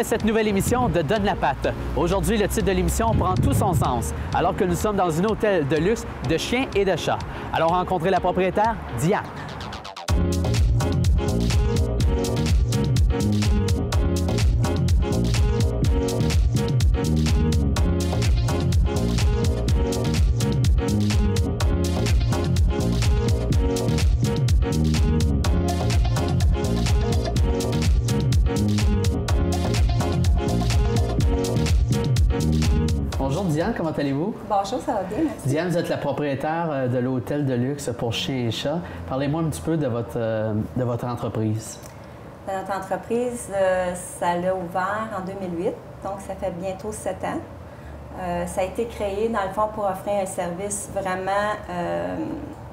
à cette nouvelle émission de Donne la patte. Aujourd'hui, le titre de l'émission prend tout son sens, alors que nous sommes dans un hôtel de luxe de chiens et de chats. Allons rencontrer la propriétaire, Diane. Bonjour Diane, comment allez-vous? Bonjour, ça va bien, merci. Diane, vous êtes la propriétaire de l'hôtel de luxe pour chiens et chats. Parlez-moi un petit peu de votre entreprise. Notre entreprise, ça l'a ouvert en 2008, donc ça fait bientôt 7 ans. Ça a été créé, dans le fond, pour offrir un service vraiment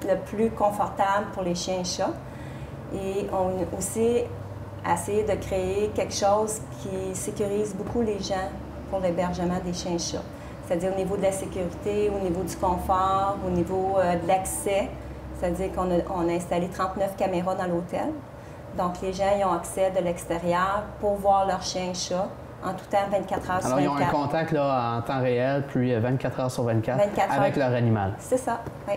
le plus confortable pour les chiens et chats. Et on a aussi essayé de créer quelque chose qui sécurise beaucoup les gens pour l'hébergement des chiens et chats. C'est-à-dire au niveau de la sécurité, au niveau du confort, au niveau de l'accès. C'est-à-dire qu'on a installé 39 caméras dans l'hôtel. Donc, les gens y ont accès de l'extérieur pour voir leurs chiens et chats en tout temps, 24 heures sur 24. Alors, ils ont un contact là, en temps réel, puis 24 heures sur 24, avec leur animal. C'est ça, oui.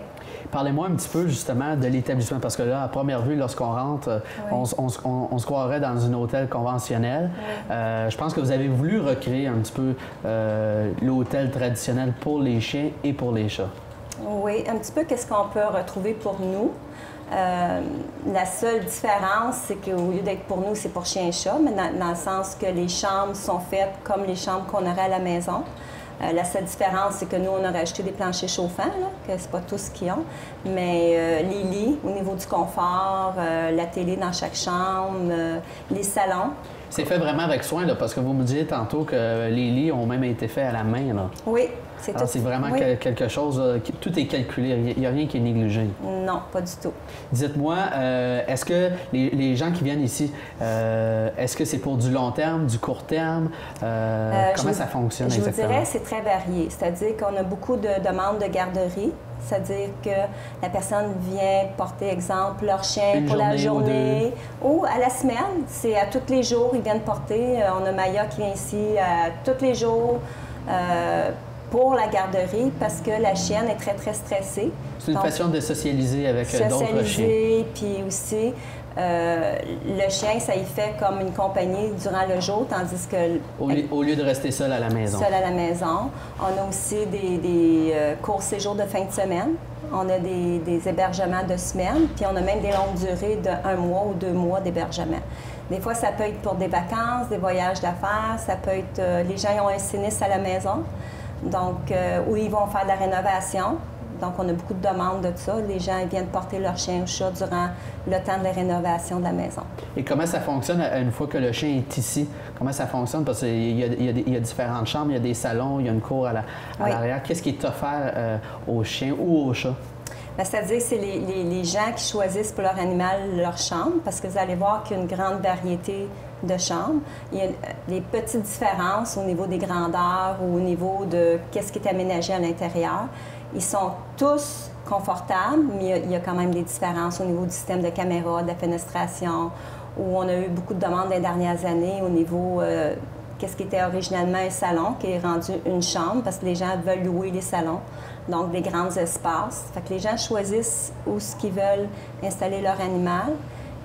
Parlez-moi un petit peu, justement, de l'établissement, parce que là, à première vue, lorsqu'on rentre, oui, on se croirait dans un hôtel conventionnel. Oui. Je pense que vous avez voulu recréer un petit peu l'hôtel traditionnel pour les chiens et pour les chats. Oui, un petit peu qu'est-ce qu'on peut retrouver pour nous. La seule différence, c'est qu'au lieu d'être pour nous, c'est pour chien et chat, mais dans le sens que les chambres sont faites comme les chambres qu'on aurait à la maison. La seule différence, c'est que nous, on a rajouté des planchers chauffants, là, que c'est pas tous qui ont, mais les lits, au niveau du confort, la télé dans chaque chambre, les salons. C'est fait vraiment avec soin, là, parce que vous me disiez tantôt que les lits ont même été faits à la main, là. Oui. C'est vraiment quelque chose, tout est calculé, il n'y a rien qui est négligé. Non, pas du tout. Dites-moi, est-ce que les gens qui viennent ici, est-ce que c'est pour du long terme, du court terme? Comment ça fonctionne exactement? Je vous dirais que c'est très varié. C'est-à-dire qu'on a beaucoup de demandes de garderie. C'est-à-dire que la personne vient porter, exemple, leur chien pour la journée ou à la semaine. C'est à tous les jours, ils viennent porter. On a Maya qui vient ici tous les jours. Pour la garderie, parce que la chienne est très, très stressée. C'est une façon de socialiser avec d'autres chiens. Puis aussi, le chien, ça y fait comme une compagnie durant le jour, tandis que... Au lieu de rester seul à la maison. Seul à la maison. On a aussi des courts séjours de fin de semaine. On a des hébergements de semaine, puis on a même des longues durées de 1 mois ou 2 mois d'hébergement. Des fois, ça peut être pour des vacances, des voyages d'affaires, ça peut être... les gens ont un sinistre à la maison. Donc, où ils vont faire de la rénovation. Donc, on a beaucoup de demandes de ça. Les gens viennent porter leur chien ou chat durant le temps de la rénovation de la maison. Et comment ça fonctionne une fois que le chien est ici? Comment ça fonctionne? Parce qu'il y a différentes chambres, il y a des salons, il y a une cour à l'arrière. Qu'est-ce qui est offert aux chiens ou aux chats? C'est-à-dire que c'est les gens qui choisissent pour leur animal leur chambre, parce que vous allez voir qu'il y a une grande variété de chambres. Il y a des petites différences au niveau des grandeurs ou au niveau de qu'est-ce qui est aménagé à l'intérieur. Ils sont tous confortables, mais il y a quand même des différences au niveau du système de caméra, de la fenestration, où on a eu beaucoup de demandes les dernières années au niveau qu'est-ce qui était originalement un salon, qui est rendu une chambre, parce que les gens veulent louer les salons, donc des grands espaces. Fait que les gens choisissent où ce qu'ils veulent installer leur animal.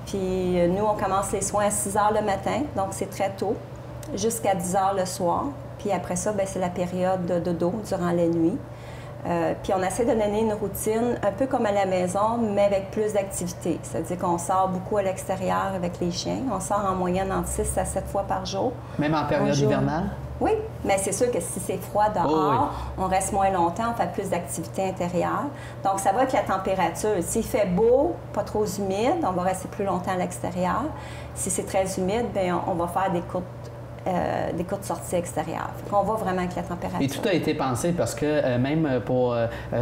Puis nous, on commence les soins à 6 heures le matin, donc c'est très tôt, jusqu'à 10 heures le soir. Puis après ça, c'est la période de dodo durant la nuit. Puis on essaie de donner une routine un peu comme à la maison, mais avec plus d'activités. C'est-à-dire qu'on sort beaucoup à l'extérieur avec les chiens. On sort en moyenne entre 6 à 7 fois par jour. Même en période hivernale? Oui, mais c'est sûr que si c'est froid dehors, on reste moins longtemps, on fait plus d'activités intérieures. Donc, ça va avec la température. S'il fait beau, pas trop humide, on va rester plus longtemps à l'extérieur. Si c'est très humide, bien, on va faire des courtes sorties extérieures. On va vraiment avec la température. Et tout a été pensé parce que même pour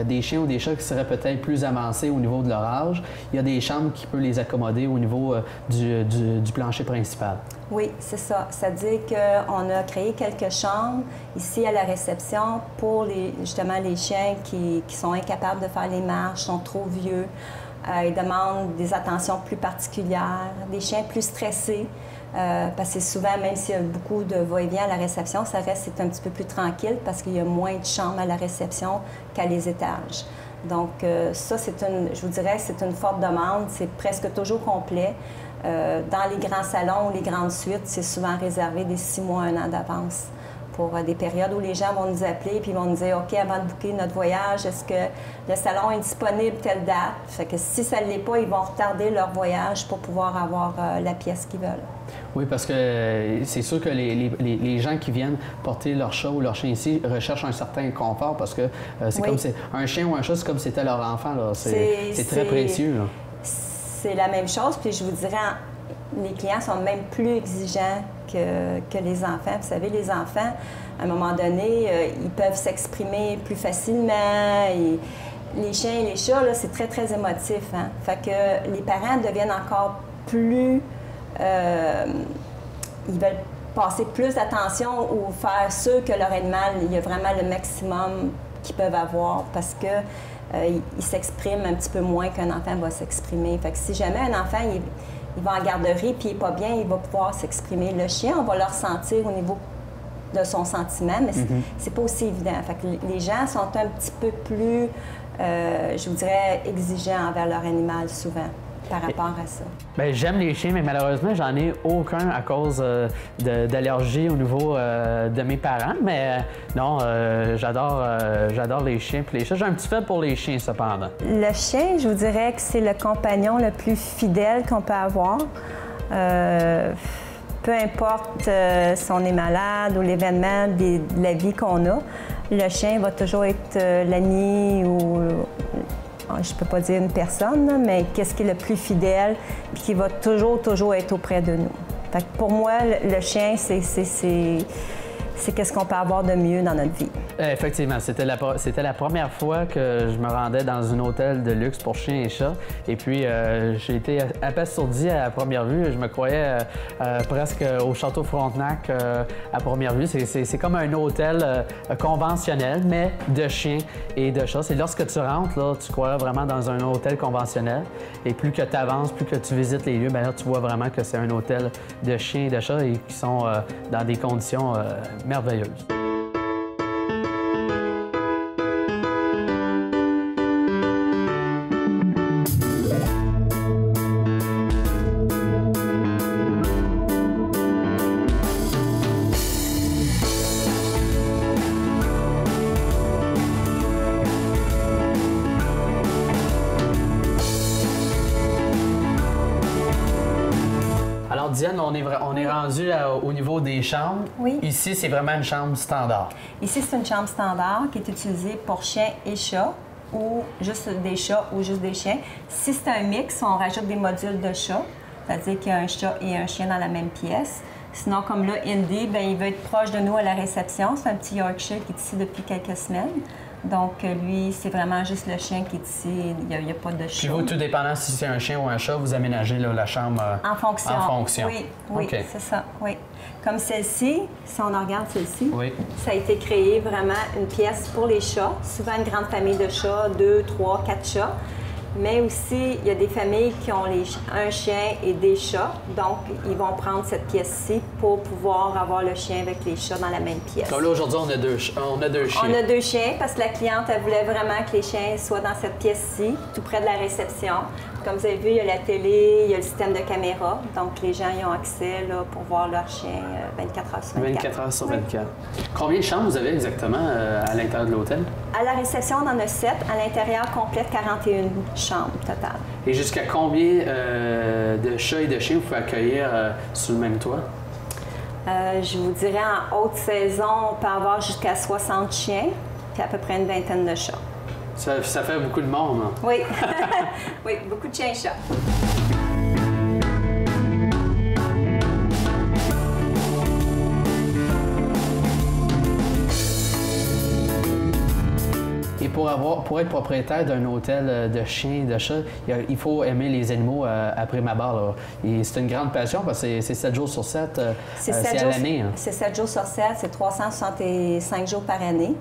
des chiens ou des chats qui seraient peut-être plus avancés au niveau de leur âge, il y a des chambres qui peuvent les accommoder au niveau du plancher principal. Oui, c'est ça. C'est-à-dire qu'on a créé quelques chambres ici à la réception pour justement les chiens qui sont incapables de faire les marches, sont trop vieux. Ils demandent des attentions plus particulières, des chiens plus stressés. Parce que souvent, même s'il y a beaucoup de va-et-vient à la réception, c'est un petit peu plus tranquille parce qu'il y a moins de chambres à la réception qu'à les étages. Donc, ça, je vous dirais que c'est une forte demande. C'est presque toujours complet. Dans les grands salons ou les grandes suites, c'est souvent réservé des 6 mois, 1 an d'avance pour des périodes où les gens vont nous appeler puis vont nous dire « OK, avant de booker notre voyage, est-ce que le salon est disponible telle date? » Fait que si ça ne l'est pas, ils vont retarder leur voyage pour pouvoir avoir la pièce qu'ils veulent. Oui, parce que c'est sûr que les gens qui viennent porter leur chat ou leur chien ici recherchent un certain confort parce que c'est comme un chien ou un chat, c'est comme si c'était leur enfant. C'est très précieux. C'est la même chose, puis je vous dirais, les clients sont même plus exigeants que les enfants. Vous savez, les enfants, à un moment donné, ils peuvent s'exprimer plus facilement. Et les chiens et les chats, c'est très, très émotif. Hein? Fait que les parents deviennent encore plus... ils veulent passer plus d'attention ou faire sûr que leur animal, il y a vraiment le maximum qu'ils peuvent avoir parce que il s'exprime un petit peu moins qu'un enfant va s'exprimer. Fait que si jamais un enfant il va en garderie puis il n'est pas bien, il va pouvoir s'exprimer. Le chien, on va le ressentir au niveau de son sentiment, mais c'est pas aussi évident. Fait que les gens sont un petit peu plus, je vous dirais, exigeants envers leur animal souvent par rapport à ça. Bien, j'aime les chiens, mais malheureusement, j'en ai aucun à cause d'allergies au niveau de mes parents. Mais non, j'adore les chiens et les chats. J'ai un petit faible pour les chiens, cependant. Le chien, je vous dirais que c'est le compagnon le plus fidèle qu'on peut avoir. Peu importe si on est malade ou l'événement de la vie qu'on a, le chien va toujours être l'ami ou... je ne peux pas dire une personne, mais qu'est-ce qui est le plus fidèle et qui va toujours être auprès de nous. Fait que pour moi, le chien, c'est qu'est-ce qu'on peut avoir de mieux dans notre vie. Effectivement, c'était la première fois que je me rendais dans un hôtel de luxe pour chiens et chats. Et puis, j'ai été abasourdi à première vue. Je me croyais presque au Château Frontenac à première vue. C'est comme un hôtel conventionnel, mais de chiens et de chats. C'est lorsque tu rentres, là, tu croirais vraiment dans un hôtel conventionnel. Et plus que tu avances, plus que tu visites les lieux, bien là, tu vois vraiment que c'est un hôtel de chiens et de chats et qui sont dans des conditions merveilleuse. Diane, on est rendu au niveau des chambres. Oui. Ici, c'est vraiment une chambre standard. Ici, c'est une chambre standard qui est utilisée pour chiens et chats, ou juste des chats ou juste des chiens. Si c'est un mix, on rajoute des modules de chats, c'est-à-dire qu'il y a un chat et un chien dans la même pièce. Sinon, comme là, Indy, bien, il veut être proche de nous à la réception. C'est un petit Yorkshire qui est ici depuis quelques semaines. Donc, lui, c'est vraiment juste le chien qui est ici. Il n'y a pas de chat. Puis vous, tout dépendant si c'est un chien ou un chat, vous aménagez là, la chambre en fonction. Oui, okay. C'est ça, oui. Comme celle-ci, si on en regarde celle-ci, oui. Ça a été créé vraiment une pièce pour les chats. Souvent une grande famille de chats, 2, 3, 4 chats. Mais aussi, il y a des familles qui ont un chien et des chats. Donc, ils vont prendre cette pièce-ci pour pouvoir avoir le chien avec les chats dans la même pièce. Comme là, aujourd'hui, on a deux chiens. On a 2 chiens parce que la cliente, elle voulait vraiment que les chiens soient dans cette pièce-ci, tout près de la réception. Comme vous avez vu, il y a la télé, il y a le système de caméra. Donc, les gens y ont accès là, pour voir leur chien 24 heures sur 24. 24 heures sur 24. Oui. Combien de chambres vous avez exactement à l'intérieur de l'hôtel? À la réception, on en a 7. À l'intérieur, complète 41 chambres totales. Et jusqu'à combien de chats et de chiens vous pouvez accueillir sous le même toit? Je vous dirais, en haute saison, on peut avoir jusqu'à 60 chiens, puis à peu près une vingtaine de chats. Ça fait beaucoup de monde, hein? Oui. Oui, beaucoup de chiens et chats. Et pour être propriétaire d'un hôtel de chiens et de chats, il faut aimer les animaux à prime abord. C'est une grande passion parce que c'est 7 jours sur 7, c'est à l'année. Hein. C'est 7 jours sur 7, c'est 365 jours par année.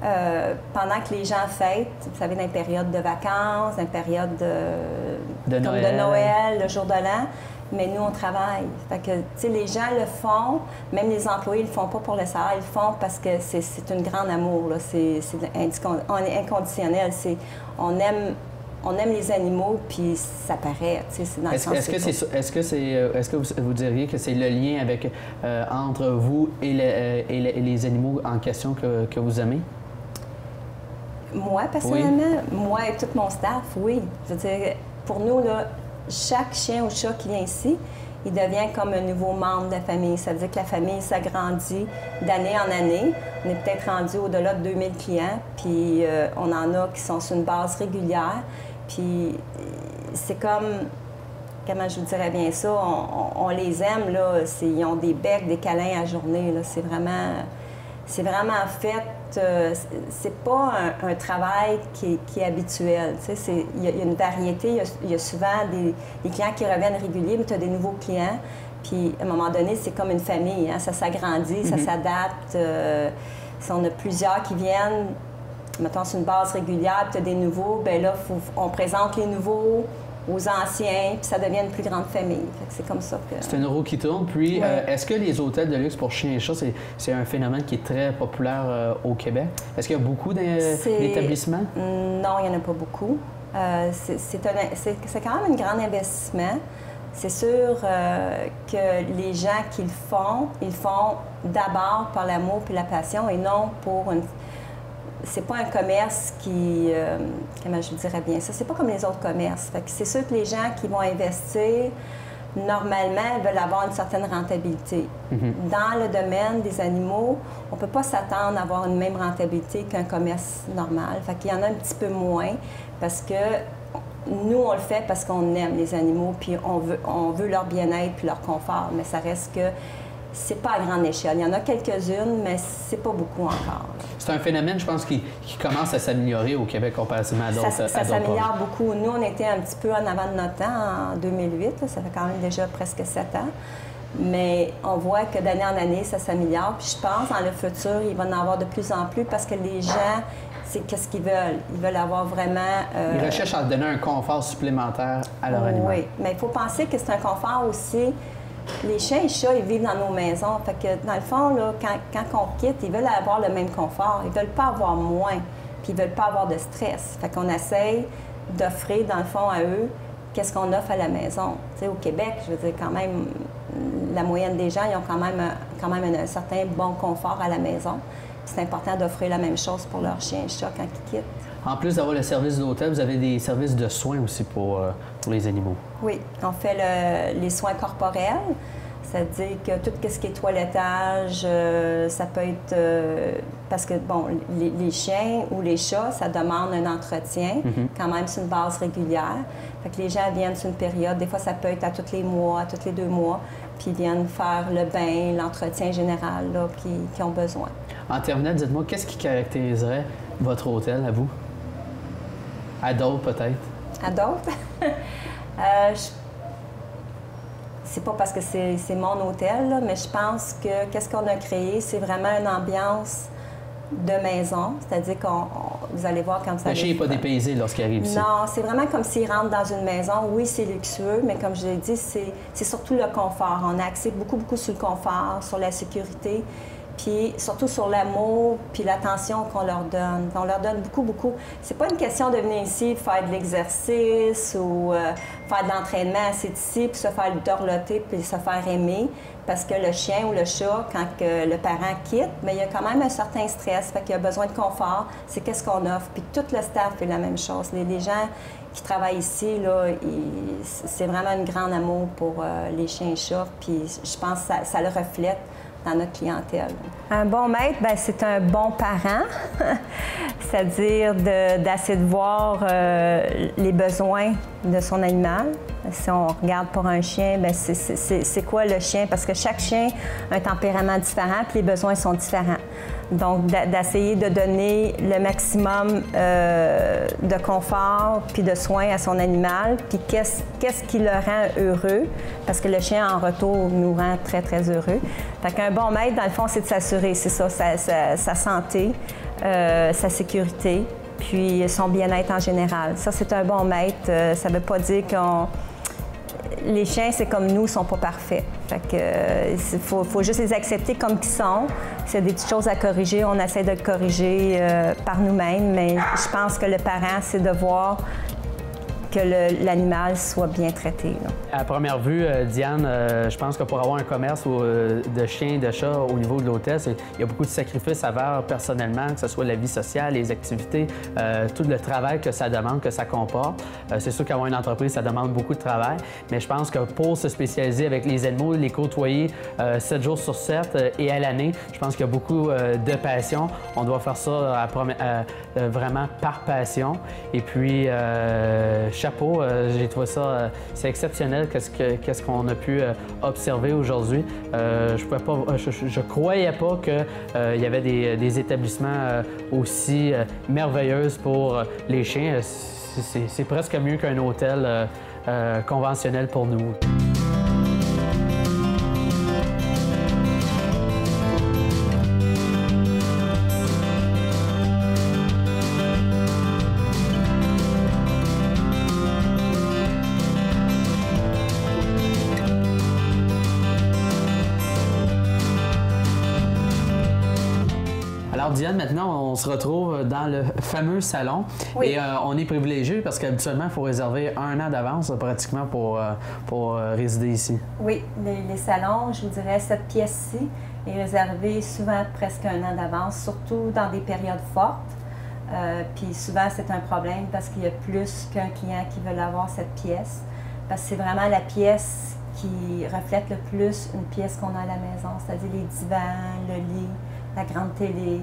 Pendant que les gens fêtent, vous savez, dans les périodes de vacances, dans les périodes de Noël, le jour de l'an, mais nous, on travaille. Fait que, tu sais, les gens le font, même les employés ne le font pas pour le salaire, ils le font parce que c'est un grand amour, là. C'est inconditionnel. On aime les animaux, puis ça paraît, tu sais, c'est dans le sens... Est-ce que vous diriez que c'est le lien avec, entre vous et les animaux en question que vous aimez? Moi, personnellement, moi et tout mon staff, oui. Je veux dire, pour nous, là, chaque chien ou chat qui vient ici, il devient comme un nouveau membre de la famille. Ça veut dire que la famille s'agrandit d'année en année. On est peut-être rendu au-delà de 2000 clients, puis on en a qui sont sur une base régulière. Puis c'est comme, comment je vous dirais bien ça, on les aime, là. Ils ont des becs, des câlins à la journée, là. C'est vraiment fait, c'est pas un travail qui est habituel. Tu sais, il y a une variété, il y a souvent des clients qui reviennent réguliers, mais tu as des nouveaux clients. Puis à un moment donné, c'est comme une famille, hein? Ça s'agrandit, ça s'adapte. Si on a plusieurs qui viennent, mettons, sur une base régulière, puis tu as des nouveaux, bien là, on présente les nouveaux aux anciens, puis ça devient une plus grande famille. C'est comme ça que... C'est une roue qui tourne. Puis, oui. Est-ce que les hôtels de luxe pour chiens et chats, c'est un phénomène qui est très populaire au Québec? Est-ce qu'il y a beaucoup d'établissements? Non, il n'y en a pas beaucoup. C'est quand même un grand investissement. C'est sûr que les gens qui ils le font d'abord par l'amour puis la passion et non pour une... C'est pas un commerce qui... comment je dirais bien ça? C'est pas comme les autres commerces. Fait que c'est sûr que les gens qui vont investir, normalement, veulent avoir une certaine rentabilité. Dans le domaine des animaux, on peut pas s'attendre à avoir une même rentabilité qu'un commerce normal. Fait qu'il y en a un petit peu moins parce que nous, on le fait parce qu'on aime les animaux puis on veut leur bien-être puis leur confort. Mais ça reste que c'est pas à grande échelle. Il y en a quelques-unes, mais c'est pas beaucoup encore. C'est un phénomène, je pense, qui commence à s'améliorer au Québec comparativement à d'autres. Ça s'améliore beaucoup. Nous, on était un petit peu en avant de notre temps en 2008. Là, ça fait quand même déjà presque 7 ans. Mais on voit que d'année en année, ça s'améliore. Puis je pense, dans le futur, il va en avoir de plus en plus parce que les gens, c'est qu'est-ce qu'ils veulent. Ils veulent avoir vraiment... Ils recherchent à donner un confort supplémentaire à leur animal. Oui, mais il faut penser que c'est un confort aussi... Les chiens et chats, ils vivent dans nos maisons. Fait que, dans le fond, là, quand on quitte, ils veulent avoir le même confort. Ils veulent pas avoir moins. Puis ils veulent pas avoir de stress. Fait qu'on essaye d'offrir, dans le fond, à eux, qu'est-ce qu'on offre à la maison. Tu sais, au Québec, je veux dire, quand même, la moyenne des gens, ils ont quand même un certain bon confort à la maison. C'est important d'offrir la même chose pour leurs chiens et chats quand ils quittent. En plus d'avoir le service d'hôtel, vous avez des services de soins aussi pour les animaux. Oui, on fait les soins corporels, c'est-à-dire que tout ce qui est toilettage, ça peut être... parce que, bon, les chiens ou les chats, ça demande un entretien, quand même sur une base régulière. Fait que les gens viennent sur une période, des fois ça peut être à tous les mois, à tous les 2 mois, puis ils viennent faire le bain, l'entretien général là, qui ont besoin. En terminant, dites-moi, qu'est-ce qui caractériserait votre hôtel à vous? À d'autres, peut-être? À d'autres? C'est pas parce que c'est mon hôtel, là, mais je pense que qu'est-ce qu'on a créé, c'est vraiment une ambiance de maison. C'est-à-dire vous allez voir quand vous allez... Le chien n'est pas dépaysé lorsqu'il arrive ici. Non, c'est vraiment comme s'il rentre dans une maison. Oui, c'est luxueux, mais comme je l'ai dit, c'est surtout le confort. On a axé beaucoup sur le confort, sur la sécurité. Puis surtout sur l'amour, puis l'attention qu'on leur donne. On leur donne beaucoup. C'est pas une question de venir ici faire de l'exercice ou faire de l'entraînement, c'est ici, puis se faire dorloter, puis se faire aimer. Parce que le chien ou le chat, quand le parent quitte, mais il y a quand même un certain stress, fait qu'il y a besoin de confort. C'est qu'est-ce qu'on offre. Puis tout le staff fait la même chose. Les gens qui travaillent ici, là, c'est vraiment un grand amour pour les chiens et chats. Puis je pense que ça le reflète dans notre clientèle. Un bon maître, bien, c'est un bon parent, c'est-à-dire d'essayer de voir les besoins de son animal. Si on regarde pour un chien, bien, c'est quoi le chien? Parce que chaque chien a un tempérament différent, puis les besoins sont différents. Donc, d'essayer de donner le maximum de confort puis de soins à son animal, puis qu'est-ce qui le rend heureux, parce que le chien, en retour, nous rend très heureux. Fait qu'un bon maître, dans le fond, c'est de s'assurer, c'est ça, sa santé, sa sécurité, puis son bien-être en général. Ça, c'est un bon maître. Ça ne veut pas dire les chiens, c'est comme nous, ils sont pas parfaits. Fait que, faut juste les accepter comme ils sont. S'il y a des petites choses à corriger, on essaie de le corriger par nous-mêmes, mais je pense que le parent, c'est de voir que l'animal soit bien traité. Là. À première vue, Diane, je pense que pour avoir un commerce de chiens et de chats au niveau de l'hôtel, il y a beaucoup de sacrifices à faire personnellement, que ce soit la vie sociale, les activités, tout le travail que ça demande, que ça comporte. C'est sûr qu'avoir une entreprise, ça demande beaucoup de travail, mais je pense que pour se spécialiser avec les animaux, les côtoyer 7 jours sur 7 et à l'année, je pense qu'il y a beaucoup de passion. On doit faire ça vraiment par passion. Et puis, chapeau, j'ai trouvé ça, c'est exceptionnel qu'est-ce qu'on a pu observer aujourd'hui. Je croyais pas qu'il y avait des établissements aussi merveilleux pour les chiens. C'est presque mieux qu'un hôtel conventionnel pour nous. Alors Diane, maintenant on se retrouve dans le fameux salon. Oui. Et on est privilégié parce qu'habituellement il faut réserver 1 an d'avance pratiquement pour résider ici. Oui, les salons, je vous dirais, cette pièce-ci est réservée souvent presque 1 an d'avance, surtout dans des périodes fortes. Puis souvent c'est un problème parce qu'il y a plus qu'un client qui veut avoir cette pièce. Parce que c'est vraiment la pièce qui reflète le plus une pièce qu'on a à la maison, c'est-à-dire les divans, le lit, la grande télé.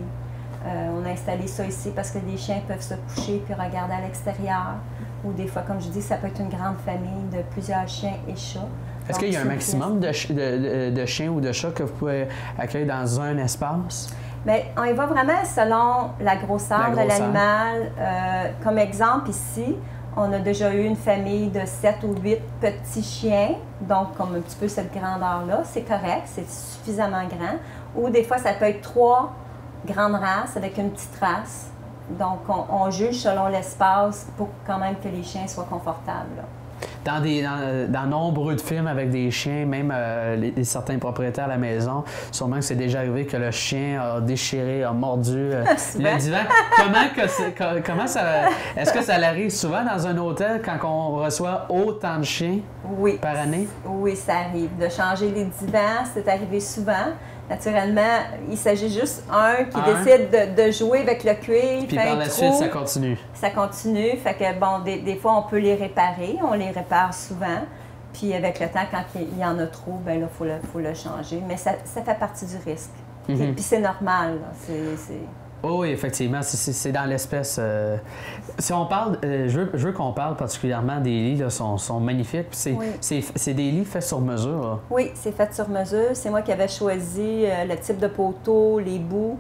On a installé ça ici parce que les chiens peuvent se coucher puis regarder à l'extérieur. Ou des fois, comme je dis, ça peut être une grande famille de plusieurs chiens et chats. Est-ce qu'il y a un maximum de chiens ou de chats que vous pouvez accueillir dans un espace? Bien, on y va vraiment selon la grosseur de l'animal. Comme exemple ici, on a déjà eu une famille de 7 ou 8 petits chiens, donc comme un petit peu cette grandeur-là. C'est correct, c'est suffisamment grand. Ou des fois, ça peut être 3 grandes races avec une petite race. Donc, on juge selon l'espace pour quand même que les chiens soient confortables. Là. Dans nombreux de films avec des chiens, même certains propriétaires à la maison, sûrement que c'est déjà arrivé que le chien a déchiré, a mordu le divan. Comment ça... Est-ce que ça arrive souvent dans un hôtel quand on reçoit autant de chiens par année? Oui, ça arrive. De changer les divans, c'est arrivé souvent. Naturellement, il s'agit juste qui décide de jouer avec le cuir. Puis par la suite, ça continue. Ça continue. Fait que, bon, des fois, on peut les réparer. On les répare souvent. Puis avec le temps, quand il y en a trop, bien là, faut le changer. Mais ça fait partie du risque. Puis c'est normal. Oui, effectivement, c'est dans l'espèce. Si on parle, je veux qu'on parle particulièrement des lits, là, sont magnifiques. C'est des lits faits sur mesure. Là. Oui, c'est fait sur mesure. C'est moi qui avais choisi le type de poteau, les bouts.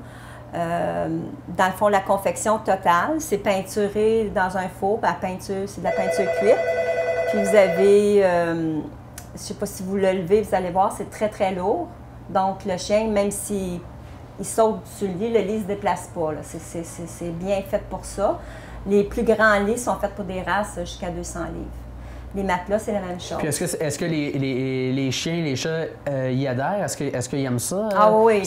Dans le fond, la confection totale, c'est peinturé dans un four. La peinture, c'est de la peinture cuite. Puis vous avez, je ne sais pas si vous le levez, vous allez voir, c'est très, très lourd. Donc le chien, même s'il saute sur le lit ne se déplace pas. C'est bien fait pour ça. Les plus grands lits sont faits pour des races jusqu'à 200 livres. Les matelas, c'est la même chose. Puis est-ce que les chiens, les chats y adhèrent? Est-ce qu'ils aiment ça? Oui,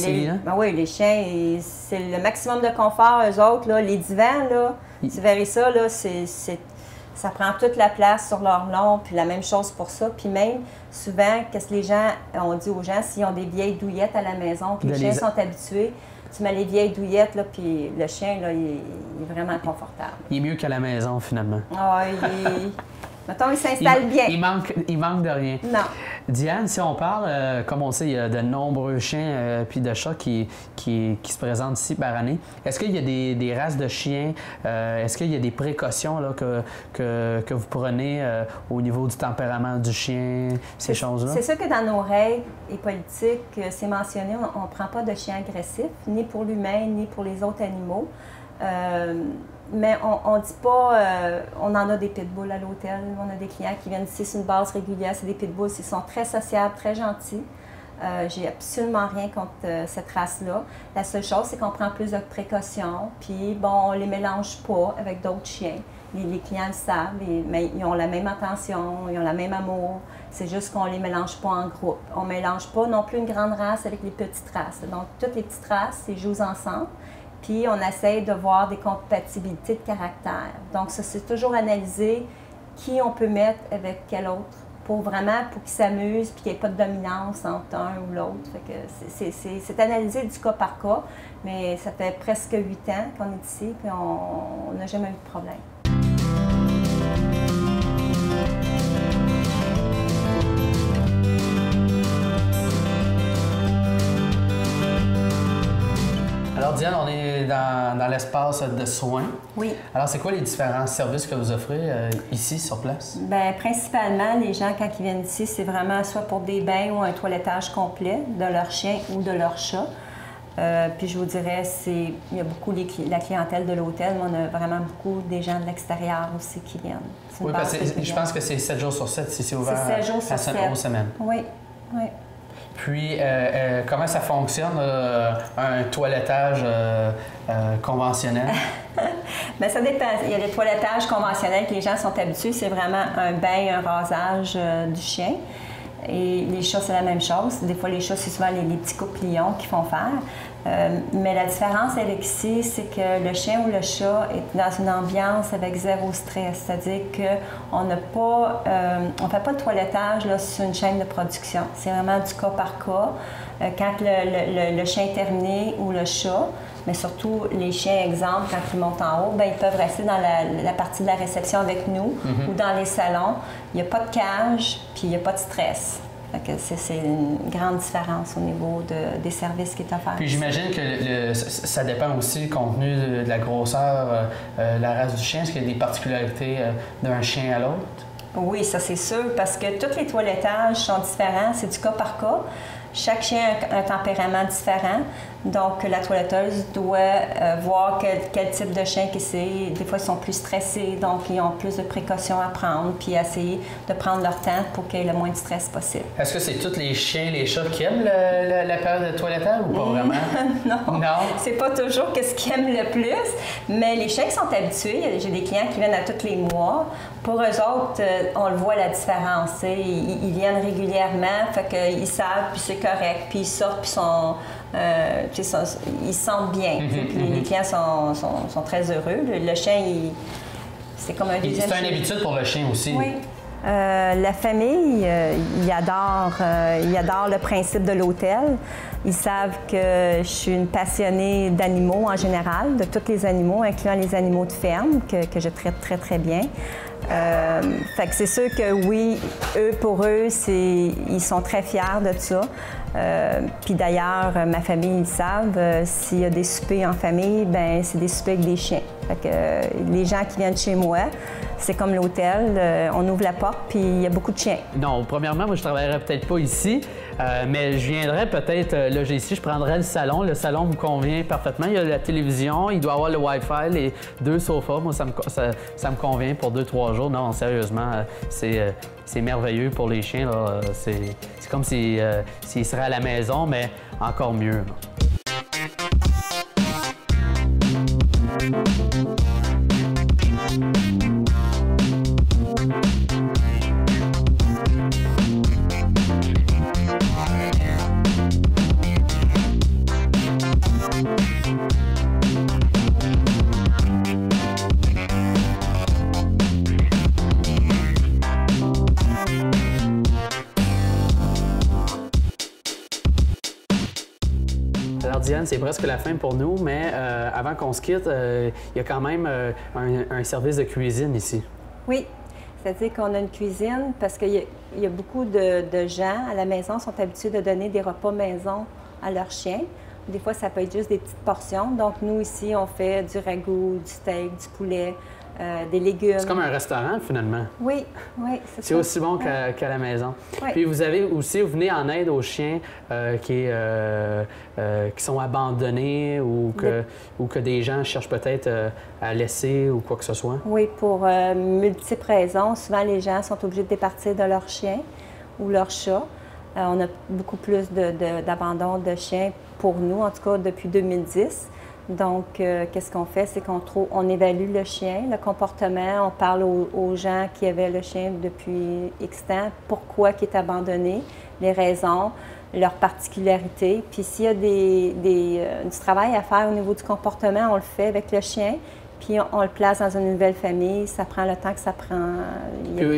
les chiens, c'est le maximum de confort, eux autres. Là, les divans, là, tu verrais ça, là, ça prend toute la place sur leur long, puis la même chose pour ça. Puis même, souvent, qu'est-ce que les gens ont dit aux gens, s'ils ont des vieilles douillettes à la maison, puis les chiens sont habitués, tu mets les vieilles douillettes, là, puis le chien, là, il est vraiment confortable. Il est mieux qu'à la maison, finalement. Mettons, il s'installe bien. Il manque de rien. Non. Diane, si on parle, comme on sait, il y a de nombreux chiens puis de chats qui se présentent ici par année. Est-ce qu'il y a des races de chiens? Est-ce qu'il y a des précautions là, que vous prenez au niveau du tempérament du chien, ces choses-là? C'est sûr que dans nos règles et politiques, c'est mentionné, on ne prend pas de chiens agressifs, ni pour l'humain, ni pour les autres animaux. Mais on ne dit pas, on en a des pitbulls à l'hôtel, on a des clients qui viennent ici sur une base régulière, c'est des pitbulls, ils sont très sociables, très gentils. J'ai absolument rien contre cette race-là. La seule chose, c'est qu'on prend plus de précautions, puis bon, on les mélange pas avec d'autres chiens. Les clients le savent, mais ils ont la même attention, ils ont le même amour. C'est juste qu'on les mélange pas en groupe. On mélange pas non plus une grande race avec les petites races. Donc, toutes les petites races, ils jouent ensemble. Puis, on essaye de voir des compatibilités de caractère. Donc, ça, c'est toujours analyser qui on peut mettre avec quel autre pour qu'ils s'amusent puis qu'il n'y ait pas de dominance entre un ou l'autre. C'est analysé du cas par cas, mais ça fait presque 8 ans qu'on est ici puis on n'a jamais eu de problème. Alors, Diane, on est dans l'espace de soins. Oui. Alors, c'est quoi les différents services que vous offrez ici, sur place? Bien, principalement, les gens, quand ils viennent ici, c'est vraiment soit pour des bains ou un toilettage complet de leur chien ou de leur chat. Puis je vous dirais, il y a beaucoup la clientèle de l'hôtel, mais on a vraiment beaucoup des gens de l'extérieur aussi qui viennent. Oui, parce que je pense que c'est 7 jours sur 7 si c'est ouvert à 7 aux semaines. Oui, oui. Puis, comment ça fonctionne, un toilettage conventionnel? Bien, ça dépend. Il y a les toilettages conventionnels que les gens sont habitués. C'est vraiment un bain, un rasage du chien. Et les chats, c'est la même chose. Des fois, les chats, c'est souvent les petits coquelions qu'ils font faire. Mais la différence avec ici, c'est que le chien ou le chat est dans une ambiance avec zéro stress. C'est-à-dire qu'on n'a pas, on fait pas de toilettage là, sur une chaîne de production. C'est vraiment du cas par cas. Quand le chien est terminé ou le chat, mais surtout les chiens, exemple, quand ils montent en haut, bien, ils peuvent rester dans la partie de la réception avec nous ou dans les salons. Il n'y a pas de cage, puis il n'y a pas de stress. C'est une grande différence au niveau des services qui est offert. Puis j'imagine que ça dépend aussi du contenu de la grosseur, la race du chien. Est-ce qu'il y a des particularités d'un chien à l'autre? Oui, ça c'est sûr, parce que tous les toilettages sont différents, c'est du cas par cas. Chaque chien a un tempérament différent, donc la toiletteuse doit voir quel type de chien que c'est. Des fois, ils sont plus stressés, donc ils ont plus de précautions à prendre, puis essayer de prendre leur temps pour qu'il y ait le moins de stress possible. Est-ce que c'est tous les chiens, les chats qui aiment la période de toilettage ou pas vraiment? Non, c'est pas toujours ce qu'ils aiment le plus, mais les chiens sont habitués. J'ai des clients qui viennent à tous les mois. Pour eux autres, on le voit la différence. Ils viennent régulièrement, fait qu'ils savent, puis c'est correct, puis ils sortent, puis ils se sentent bien. Puis les clients sont très heureux. Le chien, c'est comme un deuxième chien. C'est une habitude pour le chien aussi. Oui. La famille, ils adorent le principe de l'hôtel. Ils savent que je suis une passionnée d'animaux en général, de tous les animaux, incluant les animaux de ferme, que je traite très, très bien. Fait que c'est sûr que oui, pour eux, ils sont très fiers de ça. Puis d'ailleurs, ma famille, ils savent, s'il y a des soupers en famille, ben c'est des soupers avec des chiens. Fait que les gens qui viennent chez moi, c'est comme l'hôtel, on ouvre la porte, puis il y a beaucoup de chiens. Non, premièrement, moi, je travaillerais peut-être pas ici, mais je viendrais peut-être loger ici, je prendrais le salon. Le salon me convient parfaitement. Il y a la télévision, il doit avoir le Wi-Fi, les 2 sofas. Moi, ça me convient pour 2-3 jours. Non, sérieusement, c'est merveilleux pour les chiens. C'est comme s'ils seraient à la maison, mais encore mieux. Alors Diane, c'est presque la fin pour nous, mais avant qu'on se quitte, il y a quand même un service de cuisine ici. Oui, c'est-à-dire qu'on a une cuisine parce qu'il y a beaucoup de gens à la maison qui sont habitués de donner des repas maison à leurs chiens. Des fois, ça peut être juste des petites portions. Donc nous, ici, on fait du ragoût, du steak, du poulet, des légumes. C'est comme un restaurant, finalement. Oui, c'est aussi bon qu'à la maison. Oui. Puis vous venez en aide aux chiens qui sont abandonnés ou que des gens cherchent peut-être à laisser ou quoi que ce soit? Oui, pour multiples raisons. Souvent, les gens sont obligés de départir de leur chien ou leur chat. On a beaucoup plus d'abandon de chiens pour nous, en tout cas depuis 2010. Donc, qu'est-ce qu'on fait? C'est qu'on évalue le chien, le comportement, on parle aux gens qui avaient le chien depuis X temps, pourquoi il est abandonné, les raisons, leurs particularités. Puis s'il y a du travail à faire au niveau du comportement, on le fait avec le chien. Puis on le place dans une nouvelle famille, ça prend le temps que ça prend.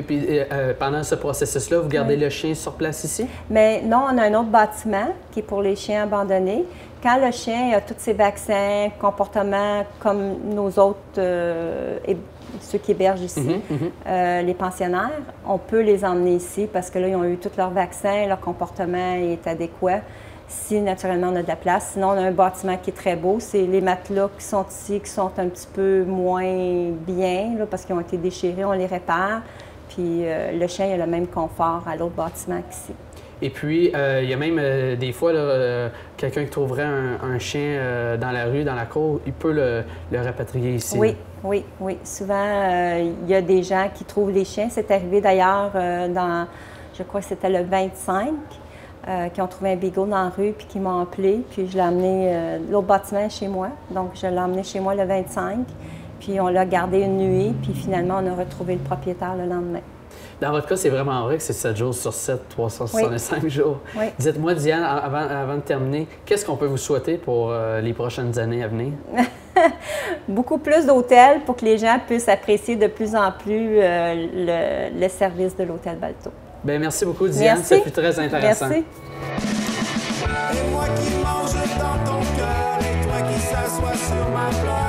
Puis pendant ce processus-là, vous gardez le chien sur place ici? Mais non, on a un autre bâtiment qui est pour les chiens abandonnés. Quand le chien a tous ses vaccins, comportements comme nos autres, ceux qui hébergent ici, les pensionnaires, on peut les emmener ici parce que là, ils ont eu tous leurs vaccins, leur comportement est adéquat. Si naturellement on a de la place. Sinon, on a un bâtiment qui est très beau. C'est les matelas qui sont ici, qui sont un petit peu moins bien là, parce qu'ils ont été déchirés, on les répare. Puis le chien il a le même confort à l'autre bâtiment qu'ici. Et puis, il y a même des fois, quelqu'un qui trouverait un chien dans la rue, dans la cour, il peut le rapatrier ici. Oui, oui, oui. Souvent, il y a des gens qui trouvent les chiens. C'est arrivé d'ailleurs je crois que c'était le 25. Qui ont trouvé un beagle dans la rue, puis qui m'ont appelé, puis je l'ai amené, l'autre bâtiment est chez moi, donc je l'ai emmené chez moi le 25, puis on l'a gardé une nuit, puis finalement on a retrouvé le propriétaire le lendemain. Dans votre cas, c'est vraiment vrai que c'est 7 jours sur 7, 365 jours. Oui. Dites-moi, Diane, avant de terminer, qu'est-ce qu'on peut vous souhaiter pour les prochaines années à venir? Beaucoup plus d'hôtels pour que les gens puissent apprécier de plus en plus le service de l'Hôtel Balto. Bien, merci beaucoup, Diane. Merci. Ça fut très intéressant. Merci. Et moi qui mange dans ton cœur, et toi qui s'assois sur ma fleur.